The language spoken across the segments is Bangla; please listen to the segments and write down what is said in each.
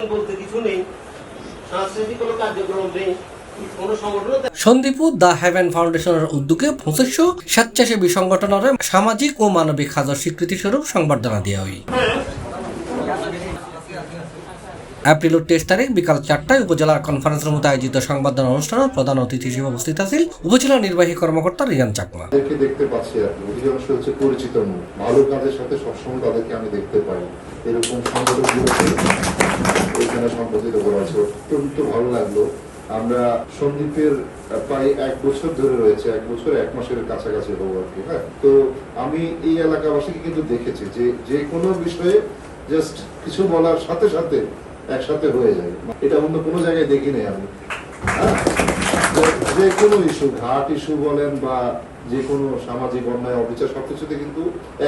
বলতে কিছু নেই, সাংস্কৃতিক কোনো কার্যক্রম নেই। সন্দীপু দ্য হেভেন ফাউন্ডেশনের উদ্যোগে 25 স্বেচ্ছাসেবী সংগঠনের সামাজিক ও মানবিক কাজের স্বীকৃতি স্বরূপ সংবর্ধনা দেওয়া হয়। এপ্রিল 23 তারিখ বিকাল 4টায় উপজেলার কনফারেন্স রুমে আয়োজিত সংবর্ধনা অনুষ্ঠানে প্রধান অতিথি হিসেবে উপস্থিত আছেন উপজেলা নির্বাহী কর্মকর্তা রিয়ান চাকমা। দেখতে পাচ্ছি অধিকাংশ হচ্ছে পরিচিত মুখ, ভালো কাজের সাথে সবসময় তাদেরকে আমি দেখতে পাই। এরকম সংগঠনগুলোকে ওইখানে সম্পর্কিত করা আছে, অত্যন্ত ভালো লাগলো। আমরা সন্দীপের প্রায় 1 বছর ধরে রয়েছে, 1 বছর 1 মাসের কাছাকাছি হবো আর কি। হ্যাঁ, তো আমি এই এলাকাবাসীকে কিন্তু দেখেছি যে কোনো বিষয়ে জাস্ট কিছু বলার সাথে সাথে একসাথে হয়ে যায়। এটা অন্য কোনো জায়গায় দেখি নাই আমি। যে কোনো ইস্যু, ঘাট ইস্যু বলেন বা যে কোনো সামাজিক অন্যায় অবিচার সবকিছুতে কিন্তু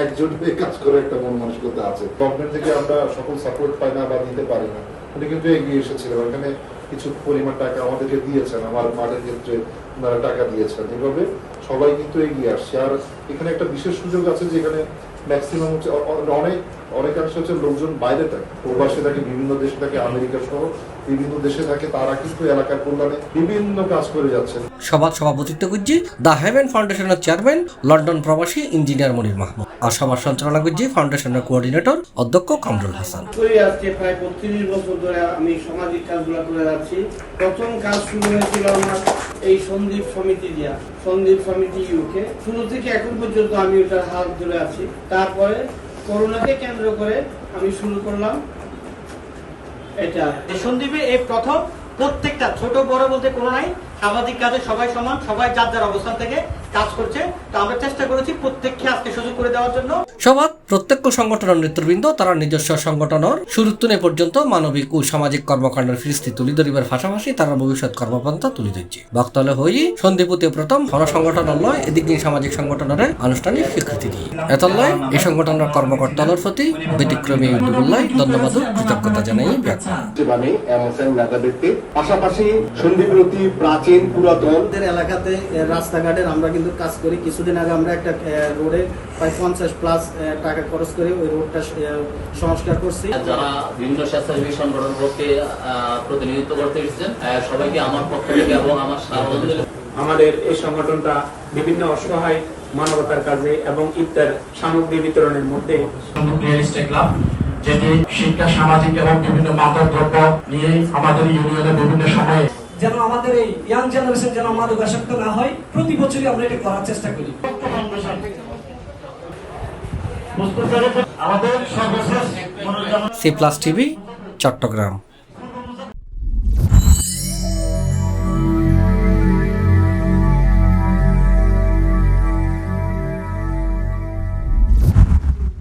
একজোট হয়ে কাজ করে একটা মন মানসিকতা আছে। গভর্নমেন্ট থেকে আমরা সকল সাপোর্ট পাই না বা দিতে পারি না, উনি কিন্তু এগিয়ে এসেছিলেন। ওখানে কিছু পরিমাণ টাকা আমাদেরকে দিয়েছেন, আমার মাঠের ক্ষেত্রে ওনারা টাকা দিয়েছেন। এভাবে সবাই কিন্তু এগিয়ে আসছে। আর এখানে একটা বিশেষ সুযোগ আছে যে এখানে ম্যাক্সিমাম হচ্ছে অনেকাংশ হচ্ছে লোকজন বাইরে থাকে, প্রবাসে থাকে, বিভিন্ন দেশে থাকে, আমেরিকা সহ বিভিন্ন দেশে থাকে। তারা কিন্তু এলাকার কল্যাণে বিভিন্ন কাজ করে যাচ্ছেন। সভার সভাপতিত্ব করছি দ্য হেভেন ফাউন্ডেশনের চেয়ারম্যান লন্ডন প্রবাসী ইঞ্জিনিয়ার মনির মাহমুদ। আর সভার সঞ্চালনা করছি ফাউন্ডেশনের কোঅর্ডিনেটর অধ্যক্ষ কামরুল হাসান। প্রায় 35 বছর ধরে আমি সামাজিক কাজগুলো করে যাচ্ছি। প্রথম কাজ শুরু হয়েছিল আমার এই সন্দীপ সমিতি দিয়া, সন্দীপ সমিতি ইউকে। শুরু থেকে এখন পর্যন্ত আমি ওটার হাত ধরে আছি। তারপরে করোনাকে কেন্দ্র করে আমি শুরু করলাম এটা। সন্দীপে এই প্রথম প্রত্যেকটা ছোট বড় বলতে কোনো নাই, সামাজিক কাজে সবাই সমান, সবাই যার যার অবস্থান থেকে কাজ করছে। তো আমরা চেষ্টা করেছি প্রত্যেককে আজকে সুযোগ করে দেওয়ার জন্য। সভার প্রত্যেক সংগঠনের নেতৃবৃন্দ তারা নিজস্ব সংগঠনের শুরুত্তনে পর্যন্ত মানবিক ও সামাজিক কর্মকাণ্ডের ফিরিস্তি তুলি ধরিবার পাশাপাশি তারা ভবিষ্যৎ কর্মপন্থা তুলি ধরছে। বক্তব্য হই সন্দীপুতে প্রথম গণসংগঠন লয় এদিক নিয়ে সামাজিক সংগঠনের আনুষ্ঠানিক স্বীকৃতি দিয়ে এতলয় এই সংগঠনের কর্মকর্তাদের প্রতি ব্যতিক্রমী উদ্যোগগুলোয় ধন্যবাদ ও কৃতজ্ঞতা জানাই ব্যাখ্যা। পাশাপাশি সন্দীপের অতি প্রাচীন পুরাতন এলাকাতে রাস্তাঘাটের আমরা কিন্তু কাজ করি। কিছুদিন আগে আমরা একটা রোডে প্রায় 50+ টাকা খরচ করে ওই রোডটা সংস্কার করছি। যারা বিভিন্ন স্বেচ্ছাসেবী সংগঠনকে প্রতিনিধিত্ব করতে এসেছেন সবাইকে আমার পক্ষ থেকে এবং আমার আমাদের এই সংগঠনটা বিভিন্ন অসহায় মানবতার কাজে এবং ইফতার সামগ্রী বিতরণের মধ্যে যেটি শিক্ষা, সামাজিক এবং বিভিন্ন মাদক দ্রব্য নিয়ে আমাদের ইউনিয়নে বিভিন্ন সময়ে যেন আমাদের এই ইয়াং জেনারেশন যেন মাদকাসক্ত না হয়, প্রতি বছরই আমরা এটা করার চেষ্টা করি। আমাদের সর্বশেষ C+ TV চট্টগ্রাম।